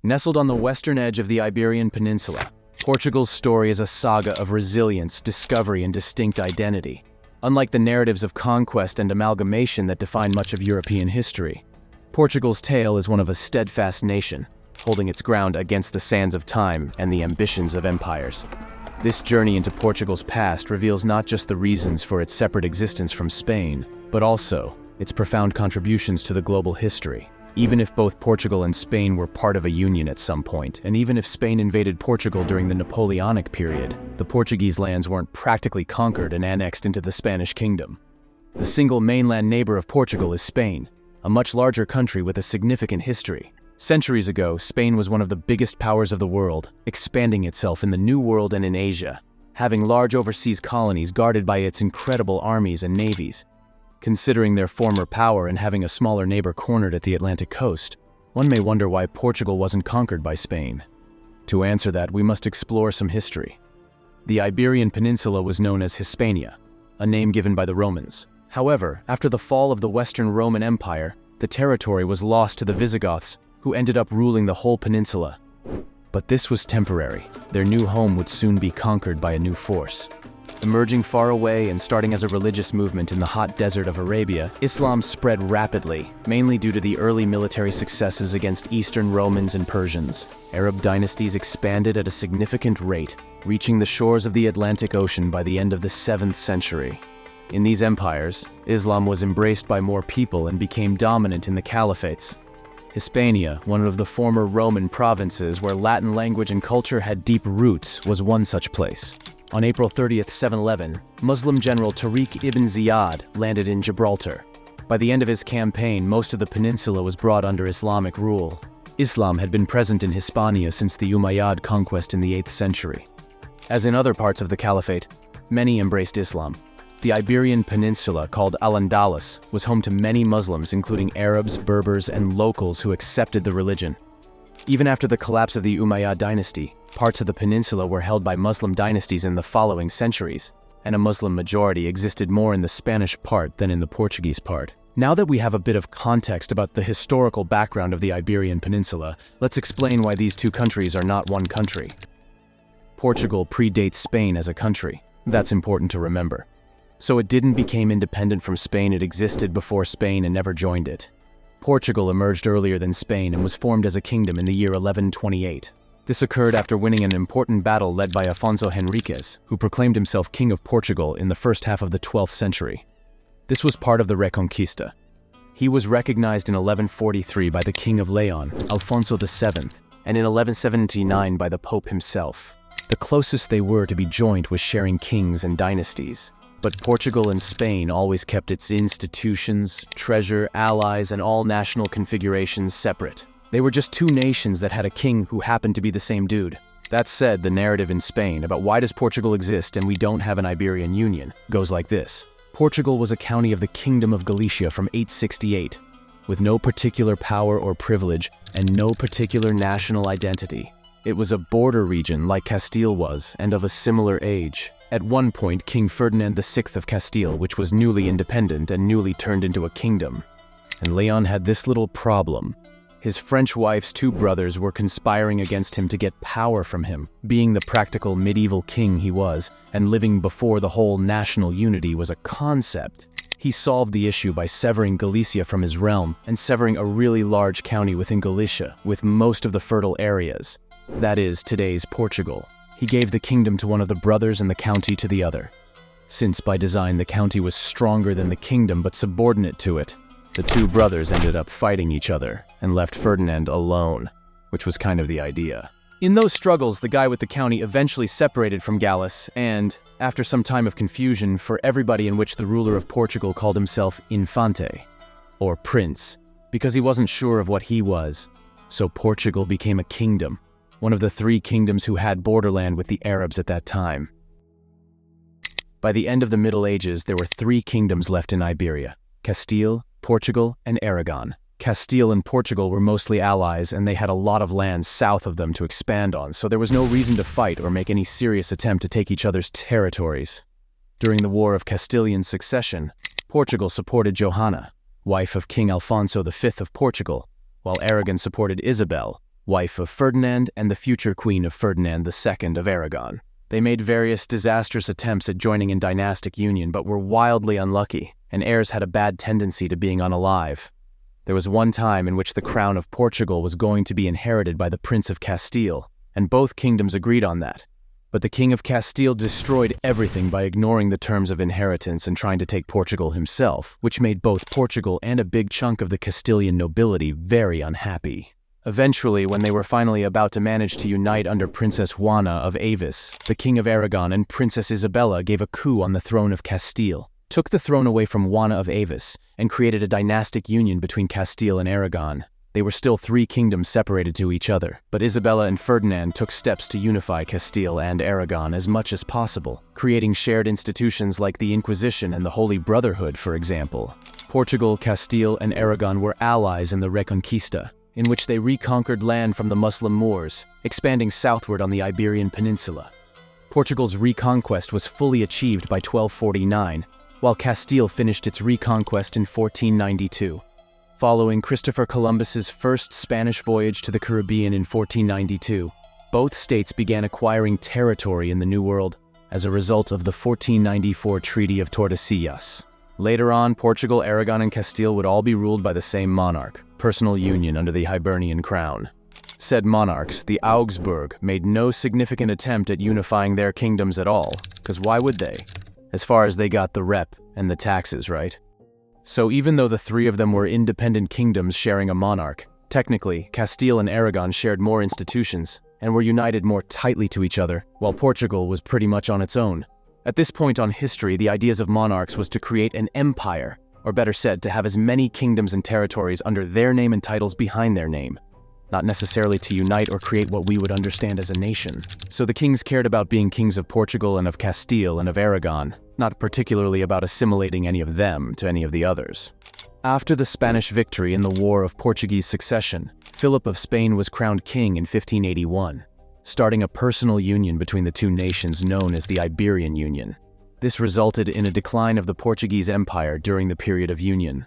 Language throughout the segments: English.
Nestled on the western edge of the Iberian Peninsula, Portugal's story is a saga of resilience, discovery, and distinct identity. Unlike the narratives of conquest and amalgamation that define much of European history, Portugal's tale is one of a steadfast nation, holding its ground against the sands of time and the ambitions of empires. This journey into Portugal's past reveals not just the reasons for its separate existence from Spain, but also its profound contributions to the global history. Even if both Portugal and Spain were part of a union at some point, and even if Spain invaded Portugal during the Napoleonic period, the Portuguese lands weren't practically conquered and annexed into the Spanish kingdom. The single mainland neighbor of Portugal is Spain, a much larger country with a significant history. Centuries ago, Spain was one of the biggest powers of the world, expanding itself in the New World and in Asia, having large overseas colonies guarded by its incredible armies and navies. Considering their former power and having a smaller neighbor cornered at the Atlantic coast, one may wonder why Portugal wasn't conquered by Spain. To answer that, we must explore some history. The Iberian Peninsula was known as Hispania, a name given by the Romans. However, after the fall of the Western Roman Empire, the territory was lost to the Visigoths, who ended up ruling the whole peninsula. But this was temporary. Their new home would soon be conquered by a new force. Emerging far away and starting as a religious movement in the hot desert of Arabia, Islam spread rapidly, mainly due to the early military successes against Eastern Romans and Persians. Arab dynasties expanded at a significant rate, reaching the shores of the Atlantic Ocean by the end of the 7th century. In these empires, Islam was embraced by more people and became dominant in the caliphates. Hispania, one of the former Roman provinces where Latin language and culture had deep roots, was one such place. On April 30th, 711, Muslim general Tariq ibn Ziyad landed in Gibraltar. By the end of his campaign, most of the peninsula was brought under Islamic rule. Islam had been present in Hispania since the Umayyad conquest in the 8th century. As in other parts of the caliphate, many embraced Islam. The Iberian Peninsula, called Al-Andalus, was home to many Muslims, including Arabs, Berbers, and locals who accepted the religion. Even after the collapse of the Umayyad dynasty, parts of the peninsula were held by Muslim dynasties in the following centuries, and a Muslim majority existed more in the Spanish part than in the Portuguese part. Now that we have a bit of context about the historical background of the Iberian Peninsula, let's explain why these two countries are not one country. Portugal predates Spain as a country. That's important to remember. So it didn't become independent from Spain, it existed before Spain and never joined it. Portugal emerged earlier than Spain and was formed as a kingdom in the year 1128. This occurred after winning an important battle led by Afonso Henriques, who proclaimed himself King of Portugal in the first half of the 12th century. This was part of the Reconquista. He was recognized in 1143 by the King of Leon, Alfonso VII, and in 1179 by the Pope himself. The closest they were to be joint was sharing kings and dynasties. But Portugal and Spain always kept its institutions, treasure, allies, and all national configurations separate. They were just two nations that had a king who happened to be the same dude. That said, the narrative in Spain about why does Portugal exist and we don't have an Iberian Union goes like this. Portugal was a county of the Kingdom of Galicia from 868, with no particular power or privilege and no particular national identity. It was a border region like Castile was, and of a similar age. At one point, King Ferdinand VI of Castile, which was newly independent and newly turned into a kingdom. And Leon had this little problem. His French wife's two brothers were conspiring against him to get power from him, being the practical medieval king he was, and living before the whole national unity was a concept. He solved the issue by severing Galicia from his realm and severing a really large county within Galicia, with most of the fertile areas. That is, today's Portugal. He gave the kingdom to one of the brothers and the county to the other. Since by design the county was stronger than the kingdom but subordinate to it, the two brothers ended up fighting each other and left Ferdinand alone, which was kind of the idea. In those struggles, the guy with the county eventually separated from Gallus and, after some time of confusion for everybody in which the ruler of Portugal called himself Infante, or Prince, because he wasn't sure of what he was, so Portugal became a kingdom, one of the three kingdoms who had borderland with the Arabs at that time. By the end of the Middle Ages, there were three kingdoms left in Iberia: Castile, Portugal, and Aragon. Castile and Portugal were mostly allies, and they had a lot of land south of them to expand on, so there was no reason to fight or make any serious attempt to take each other's territories. During the War of Castilian Succession, Portugal supported Johanna, wife of King Alfonso V of Portugal, while Aragon supported Isabel, wife of Ferdinand and the future Queen of Ferdinand II of Aragon. They made various disastrous attempts at joining in dynastic union but were wildly unlucky, and heirs had a bad tendency to being unalive. There was one time in which the crown of Portugal was going to be inherited by the Prince of Castile, and both kingdoms agreed on that. But the King of Castile destroyed everything by ignoring the terms of inheritance and trying to take Portugal himself, which made both Portugal and a big chunk of the Castilian nobility very unhappy. Eventually, when they were finally about to manage to unite under Princess Juana of Avis, the King of Aragon and Princess Isabella gave a coup on the throne of Castile, took the throne away from Juana of Avis, and created a dynastic union between Castile and Aragon. They were still three kingdoms separated to each other, but Isabella and Ferdinand took steps to unify Castile and Aragon as much as possible, creating shared institutions like the Inquisition and the Holy Brotherhood, for example. Portugal, Castile, and Aragon were allies in the Reconquista, in which they reconquered land from the Muslim Moors, expanding southward on the Iberian Peninsula. Portugal's reconquest was fully achieved by 1249, while Castile finished its reconquest in 1492. Following Christopher Columbus's first Spanish voyage to the Caribbean in 1492, both states began acquiring territory in the New World as a result of the 1494 Treaty of Tordesillas. Later on, Portugal, Aragon, and Castile would all be ruled by the same monarch, personal union under the Hibernian crown. Said monarchs, the Augsburg, made no significant attempt at unifying their kingdoms at all, because why would they? As far as they got the rep and the taxes, right? So even though the three of them were independent kingdoms sharing a monarch, technically, Castile and Aragon shared more institutions and were united more tightly to each other, while Portugal was pretty much on its own. At this point on history, the ideas of monarchs was to create an empire, or better said, to have as many kingdoms and territories under their name and titles behind their name, not necessarily to unite or create what we would understand as a nation. So the kings cared about being kings of Portugal and of Castile and of Aragon, not particularly about assimilating any of them to any of the others. After the Spanish victory in the War of Portuguese Succession, Philip of Spain was crowned king in 1581. Starting a personal union between the two nations known as the Iberian Union. This resulted in a decline of the Portuguese Empire during the period of union.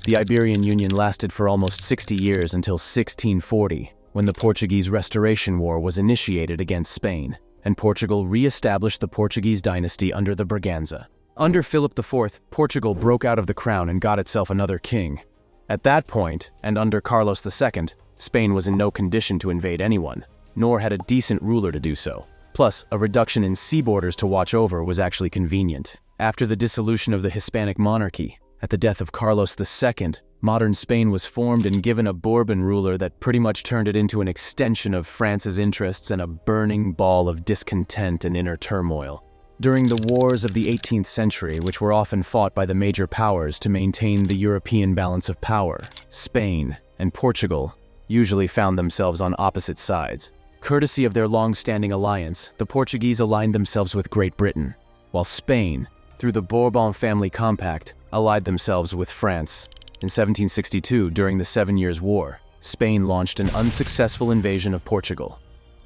The Iberian Union lasted for almost 60 years until 1640, when the Portuguese Restoration War was initiated against Spain, and Portugal re-established the Portuguese dynasty under the Braganza. Under Philip IV, Portugal broke out of the crown and got itself another king. At that point, and under Carlos II, Spain was in no condition to invade anyone, nor had a decent ruler to do so. Plus, a reduction in sea borders to watch over was actually convenient. After the dissolution of the Hispanic monarchy, at the death of Carlos II, modern Spain was formed and given a Bourbon ruler that pretty much turned it into an extension of France's interests and a burning ball of discontent and inner turmoil. During the wars of the 18th century, which were often fought by the major powers to maintain the European balance of power, Spain and Portugal usually found themselves on opposite sides. Courtesy of their long-standing alliance, the Portuguese aligned themselves with Great Britain, while Spain, through the Bourbon family compact, allied themselves with France. In 1762, during the 7 Years' War, Spain launched an unsuccessful invasion of Portugal.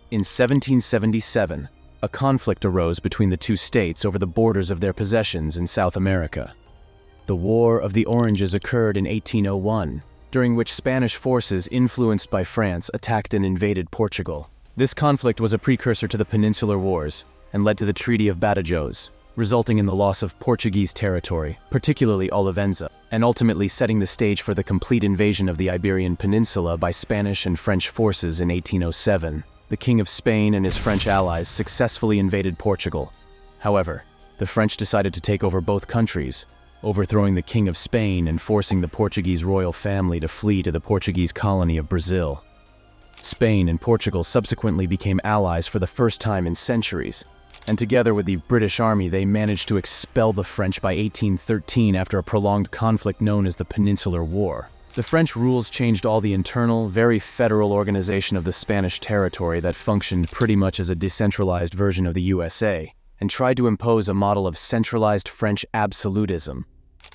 In 1777, a conflict arose between the two states over the borders of their possessions in South America. The War of the Oranges occurred in 1801, during which Spanish forces influenced by France attacked and invaded Portugal. This conflict was a precursor to the Peninsular Wars and led to the Treaty of Badajoz, resulting in the loss of Portuguese territory, particularly Olivenza, and ultimately setting the stage for the complete invasion of the Iberian Peninsula by Spanish and French forces in 1807. The King of Spain and his French allies successfully invaded Portugal. However, the French decided to take over both countries, overthrowing the King of Spain and forcing the Portuguese royal family to flee to the Portuguese colony of Brazil. Spain and Portugal subsequently became allies for the first time in centuries, and together with the British Army they managed to expel the French by 1813 after a prolonged conflict known as the Peninsular War. The French rules changed all the internal, very federal organization of the Spanish territory that functioned pretty much as a decentralized version of the USA, and tried to impose a model of centralized French absolutism.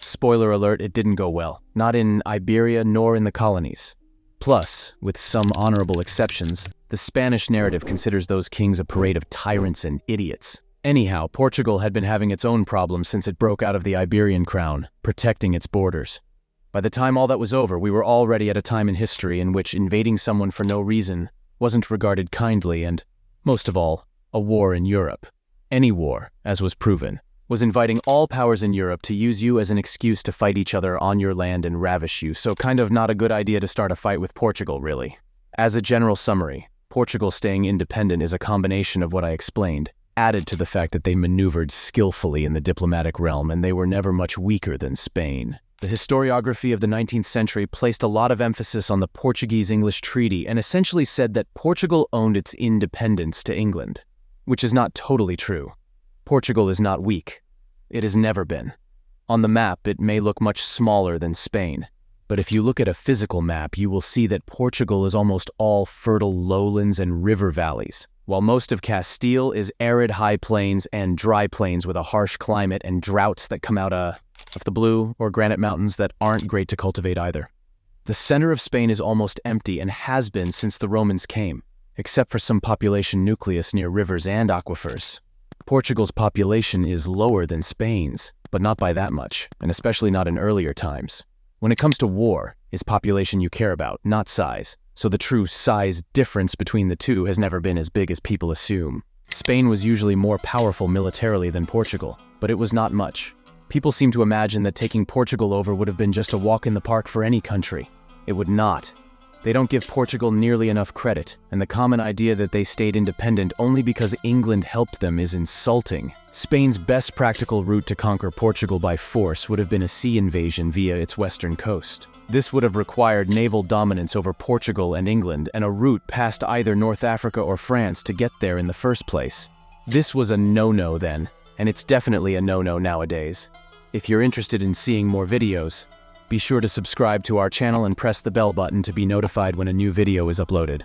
Spoiler alert, it didn't go well, not in Iberia nor in the colonies. Plus, with some honorable exceptions, the Spanish narrative considers those kings a parade of tyrants and idiots. Anyhow, Portugal had been having its own problems since it broke out of the Iberian crown, protecting its borders. By the time all that was over, we were already at a time in history in which invading someone for no reason wasn't regarded kindly and, most of all, a war in Europe. Any war, as was proven, was inviting all powers in Europe to use you as an excuse to fight each other on your land and ravish you, so kind of not a good idea to start a fight with Portugal, really. As a general summary, Portugal staying independent is a combination of what I explained, added to the fact that they maneuvered skillfully in the diplomatic realm and they were never much weaker than Spain. The historiography of the 19th century placed a lot of emphasis on the Portuguese-English treaty and essentially said that Portugal owned its independence to England, which is not totally true. Portugal is not weak. It has never been. On the map, it may look much smaller than Spain, but if you look at a physical map, you will see that Portugal is almost all fertile lowlands and river valleys, while most of Castile is arid high plains and dry plains with a harsh climate and droughts that come out of the blue or granite mountains that aren't great to cultivate either. The center of Spain is almost empty and has been since the Romans came, except for some population nucleus near rivers and aquifers. Portugal's population is lower than Spain's, but not by that much, and especially not in earlier times. When it comes to war, it's population you care about, not size, so the true size difference between the two has never been as big as people assume. Spain was usually more powerful militarily than Portugal, but it was not much. People seem to imagine that taking Portugal over would have been just a walk in the park for any country. It would not. They don't give Portugal nearly enough credit, and the common idea that they stayed independent only because England helped them is insulting. Spain's best practical route to conquer Portugal by force would have been a sea invasion via its western coast. This would have required naval dominance over Portugal and England and a route past either North Africa or France to get there in the first place. This was a no-no then, and it's definitely a no-no nowadays. If you're interested in seeing more videos, be sure to subscribe to our channel and press the bell button to be notified when a new video is uploaded.